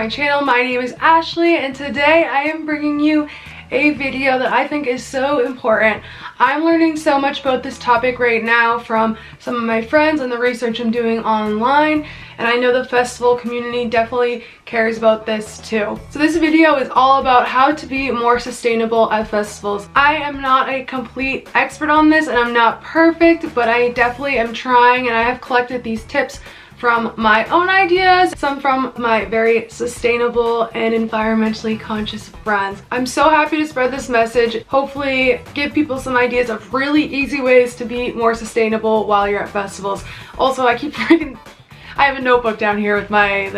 my channel. My name is Ashley and today I am bringing you a video that I think is so important. I'm learning so much about this topic right now from some of my friends and the research I'm doing online, and I know the festival community definitely cares about this too. So this video is all about how to be more sustainable at festivals. I am not a complete expert on this and I'm not perfect, but I definitely am trying, and I have collected these tips from my own ideas, some from my very sustainable and environmentally conscious friends. I'm so happy to spread this message, hopefully give people some ideas of really easy ways to be more sustainable while you're at festivals. Also, I have a notebook down here with my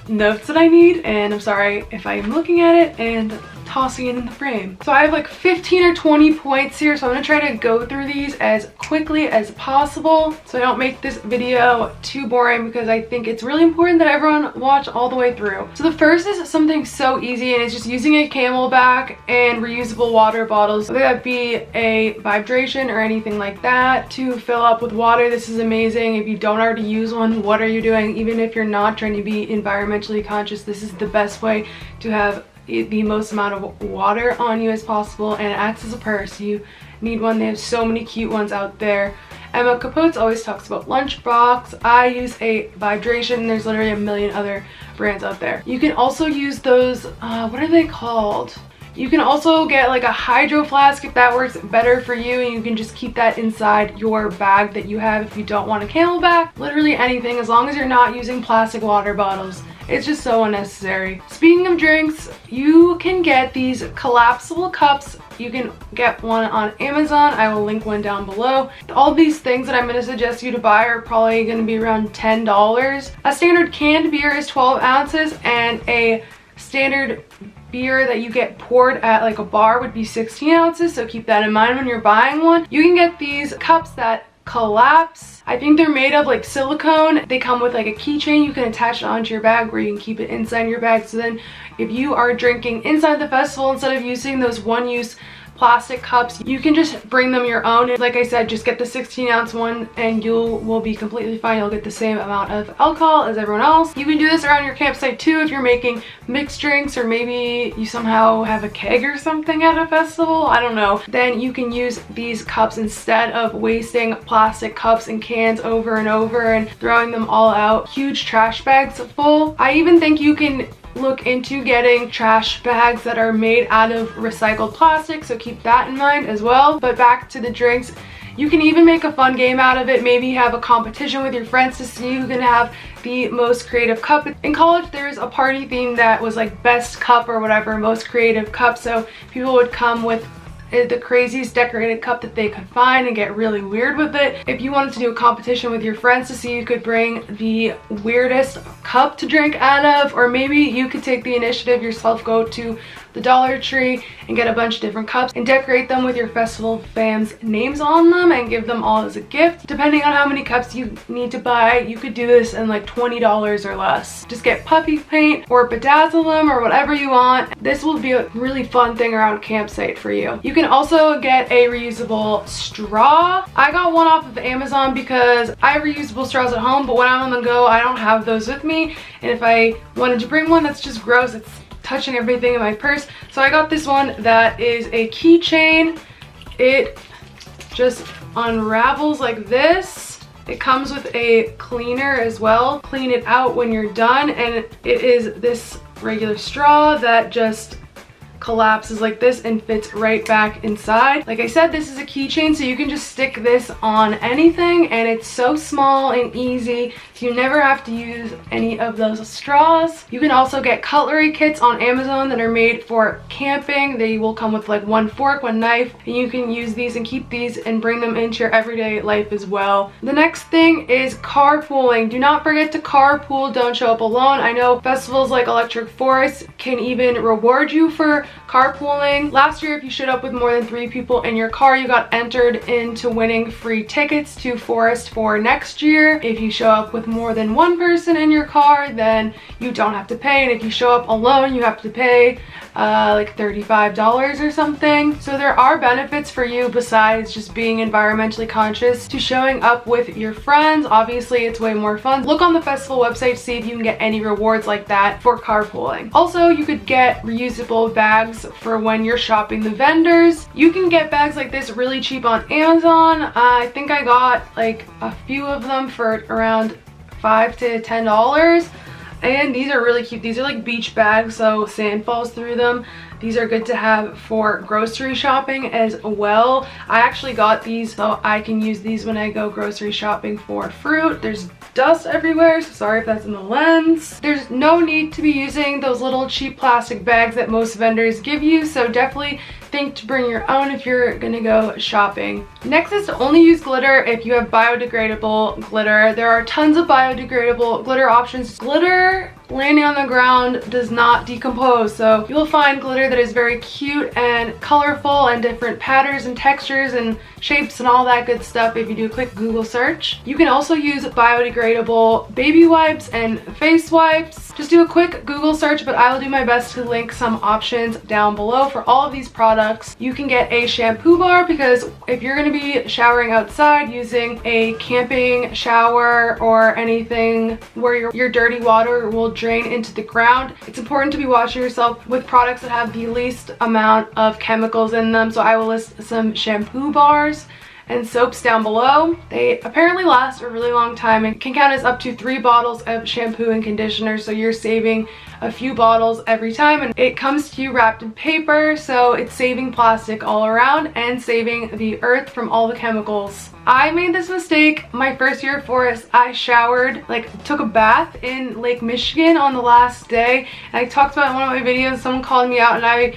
notes that I need, and I'm sorry if I'm looking at it and tossing it in the frame. So I have like 15 or 20 points here, so I'm gonna try to go through these as quickly as possible so I don't make this video too boring, because I think it's really important that everyone watch all the way through. So the first is something so easy, and it's just using a Camelback and reusable water bottles, whether that be a Vibration or anything like that, to fill up with water. This is amazing. If you don't already use one, what are you doing? Even if you're not trying to be environmentally conscious, this is the best way to have the most amount of water on you as possible, and it acts as a purse. You need one. They have so many cute ones out there. Emma Capotes always talks about Lunchbox. I use a Vibration. There's literally a million other brands out there. You can also use those, what are they called? You can also get like a hydro flask if that works better for you, and you can just keep that inside your bag that you have if you don't want a Camelback. Literally anything, as long as you're not using plastic water bottles. It's just so unnecessary. Speaking of drinks, you can get these collapsible cups. You can get one on Amazon. I will link one down below. All these things that I'm going to suggest you to buy are probably going to be around $10. A standard canned beer is 12 ounces, and a standard beer that you get poured at like a bar would be 16 ounces, so keep that in mind when you're buying one. You can get these cups that collapse. I think they're made of like silicone. They come with like a keychain you can attach it onto your bag, where you can keep it inside your bag, so then if you are drinking inside the festival, instead of using those one-use plastic cups, you can just bring them your own. Like I said, just get the 16-ounce one and you will be completely fine. You'll get the same amount of alcohol as everyone else. You can do this around your campsite too if you're making mixed drinks, or maybe you somehow have a keg or something at a festival, I don't know. Then you can use these cups instead of wasting plastic cups and cans over and over and throwing them all out. Huge trash bags full. I even think you can look into getting trash bags that are made out of recycled plastic, so keep that in mind as well. But back to the drinks, you can even make a fun game out of it. Maybe have a competition with your friends to see who can have the most creative cup. In college, there was a party theme that was like best cup or whatever, most creative cup, so people would come with the craziest decorated cup that they could find and get really weird with it. If you wanted to do a competition with your friends to see who could bring the weirdest cup to drink out of, or maybe you could take the initiative yourself, go to the Dollar Tree and get a bunch of different cups and decorate them with your festival fans' names on them and give them all as a gift. Depending on how many cups you need to buy, you could do this in like $20 or less. Just get puffy paint or bedazzle them or whatever you want. This will be a really fun thing around campsite for you. You can also get a reusable straw. I got one off of Amazon because I have reusable straws at home, but when I'm on the go, I don't have those with me, and if I wanted to bring one, that's just gross. It's touching everything in my purse. So I got this one that is a keychain. It just unravels like this. It comes with a cleaner as well. Clean it out when you're done, and it is this regular straw that just collapses like this and fits right back inside. Like I said, this is a keychain, so you can just stick this on anything, and it's so small and easy, so you never have to use any of those straws. You can also get cutlery kits on Amazon that are made for camping. They will come with like one fork, one knife, and you can use these and keep these and bring them into your everyday life as well. The next thing is carpooling. Do not forget to carpool. Don't show up alone. I know festivals like Electric Forest can even reward you for carpooling. Last year, if you showed up with more than 3 people in your car, you got entered into winning free tickets to Forest for next year. If you show up with with more than one person in your car, then you don't have to pay. And if you show up alone, you have to pay like $35 or something. So there are benefits for you besides just being environmentally conscious to showing up with your friends. Obviously, it's way more fun. Look on the festival website to see if you can get any rewards like that for carpooling. Also, you could get reusable bags for when you're shopping the vendors. You can get bags like this really cheap on Amazon. I think I got like a few of them for around $5 to $10. And these are really cute. These are like beach bags, so sand falls through them. These are good to have for grocery shopping as well. I actually got these so I can use these when I go grocery shopping for fruit. There's dust everywhere, so sorry if that's in the lens. There's no need to be using those little cheap plastic bags that most vendors give you, so definitely think to bring your own if you're gonna go shopping. Next is to only use glitter if you have biodegradable glitter. There are tons of biodegradable glitter options. Glitter landing on the ground does not decompose, so you'll find glitter that is very cute and colorful and different patterns and textures and shapes and all that good stuff if you do a quick Google search. You can also use biodegradable baby wipes and face wipes. Just do a quick Google search, but I will do my best to link some options down below for all of these products. You can get a shampoo bar because if you're going to be showering outside using a camping shower or anything where your dirty water will drain into the ground, it's important to be washing yourself with products that have the least amount of chemicals in them. So I will list some shampoo bars and soaps down below. They apparently last a really long time and can count as up to 3 bottles of shampoo and conditioner, so you're saving a few bottles every time, and it comes to you wrapped in paper, so it's saving plastic all around and saving the earth from all the chemicals. I made this mistake my first year of forest. I showered, took a bath in Lake Michigan on the last day, and I talked about it in one of my videos. Someone called me out and I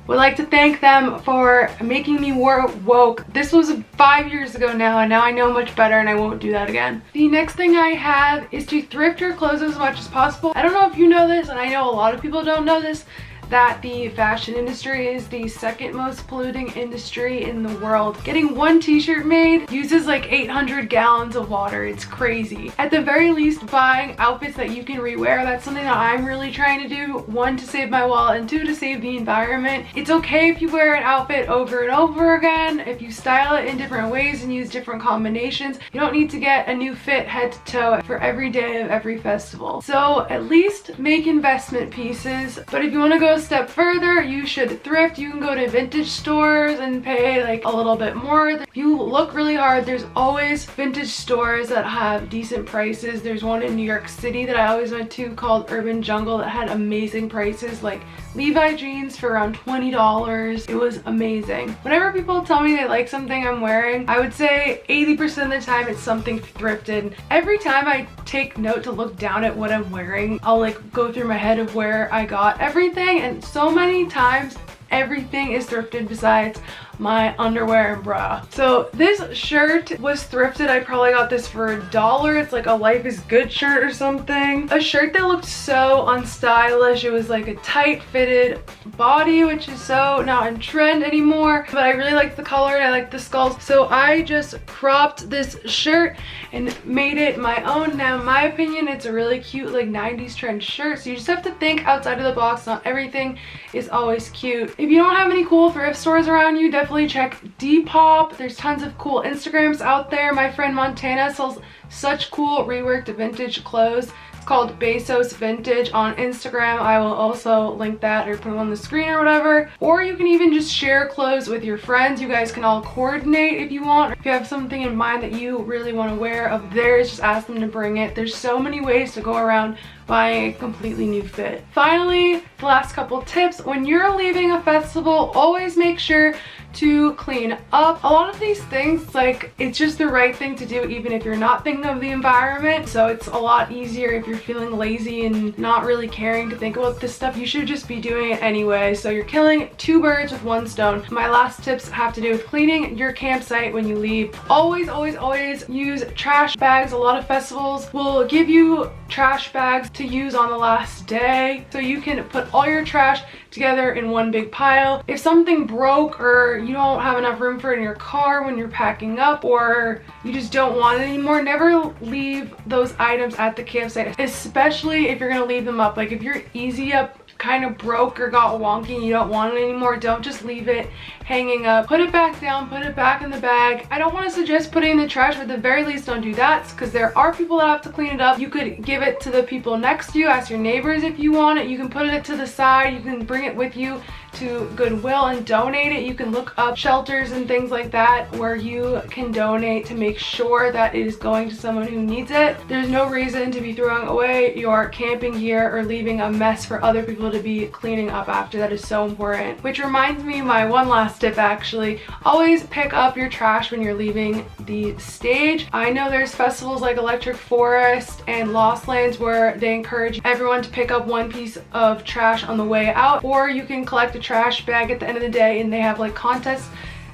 would like to thank them for making me more woke. This was 5 years ago now, and now I know much better and I won't do that again. The next thing I have is to thrift your clothes as much as possible. I don't know if you know this, and I know a lot of people don't know this, that the fashion industry is the second most polluting industry in the world. Getting one t-shirt made uses like 800 gallons of water. It's crazy. At the very least, buying outfits that you can rewear, that's something that I'm really trying to do. 1, to save my wallet, and 2, to save the environment. It's okay if you wear an outfit over and over again, if you style it in different ways and use different combinations. You don't need to get a new fit head to toe for every day of every festival. So at least make investment pieces. But if you want to go a step further, you should thrift. You can go to vintage stores and pay like a little bit more. If you look really hard, there's always vintage stores that have decent prices. There's one in New York City that I always went to called Urban Jungle that had amazing prices, like Levi jeans for around $20. It was amazing. Whenever people tell me they like something I'm wearing, I would say 80% of the time it's something thrifted. Every time I take note to look down at what I'm wearing, I'll like go through my head of where I got everything, and so many times everything is thrifted besides my underwear and bra. So this shirt was thrifted. I probably got this for $1. It's like a Life is Good shirt or something. A shirt that looked so unstylish. It was like a tight fitted body, which is so not in trend anymore, but I really liked the color and I liked the skulls, so I just cropped this shirt and made it my own. Now in my opinion, it's a really cute like 90s trend shirt, so you just have to think outside of the box. Not everything is always cute. If you don't have any cool thrift stores around you, definitely check Depop. There's tons of cool Instagrams out there. My friend Montana sells such cool reworked vintage clothes. It's called Bezos Vintage on Instagram. I will also link that or put it on the screen or whatever. Or you can even just share clothes with your friends. You guys can all coordinate if you want. If you have something in mind that you really want to wear of theirs, just ask them to bring it. There's so many ways to go around buying a completely new fit. Finally, the last couple tips. When you're leaving a festival, always make sure to clean up. A lot of these things, like, it's just the right thing to do even if you're not thinking of the environment. So it's a lot easier if you're feeling lazy and not really caring to think about this stuff. You should just be doing it anyway. So you're killing 2 birds with 1 stone. My last tips have to do with cleaning your campsite when you leave. Always, always, always use trash bags. A lot of festivals will give you trash bags to use on the last day, so you can put all your trash together in one big pile. If something broke or you don't have enough room for it in your car when you're packing up, or you just don't want it anymore, never leave those items at the campsite, especially if you're gonna leave them up. Like if your Easy Up kind of broke or got wonky and you don't want it anymore, don't just leave it hanging up. Put it back down, put it back in the bag. I don't want to suggest putting it in the trash, but at the very least don't do that, because there are people that have to clean it up. You could give it to the people next to you, ask your neighbors if you want it. You can put it to the side, you can bring it with you to Goodwill and donate it. You can look up shelters and things like that where you can donate to make sure that it is going to someone who needs it. There's no reason to be throwing away your camping gear or leaving a mess for other people to be cleaning up after. That is so important. Which reminds me, my one last tip actually, always pick up your trash when you're leaving the stage. I know there's festivals like Electric Forest and Lost Lands where they encourage everyone to pick up one piece of trash on the way out, or you can collect a trash bag at the end of the day and they have like contests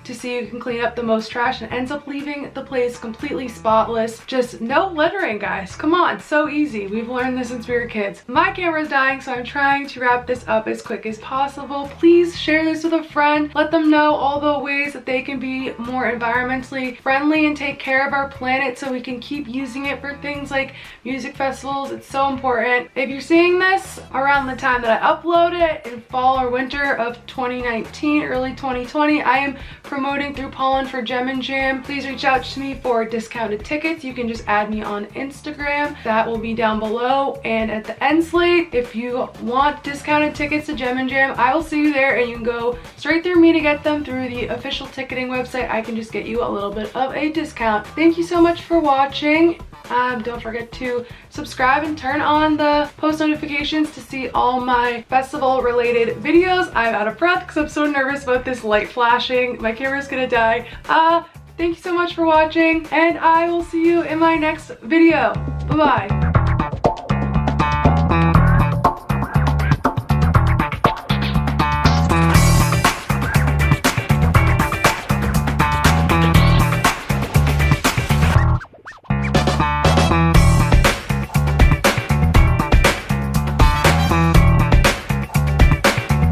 to see who can clean up the most trash and ends up leaving the place completely spotless. Just no littering, guys. Come on, so easy. We've learned this since we were kids. My camera's dying, so I'm trying to wrap this up as quick as possible. Please share this with a friend. Let them know all the ways that they can be more environmentally friendly and take care of our planet so we can keep using it for things like music festivals. It's so important. If you're seeing this around the time that I upload it in fall or winter of 2019, early 2020, I am promoting through Pollen for Gem and Jam. Please reach out to me for discounted tickets. You can just add me on Instagram. That will be down below and at the end slate. If you want discounted tickets to Gem and Jam, I will see you there, and you can go straight through me to get them through the official ticketing website. I can just get you a little bit of a discount. Thank you so much for watching. Don't forget to subscribe and turn on the post notifications to see all my festival related videos. I'm out of breath because I'm so nervous about this light flashing. My camera's gonna die. Thank you so much for watching, and I will see you in my next video. Bye-bye.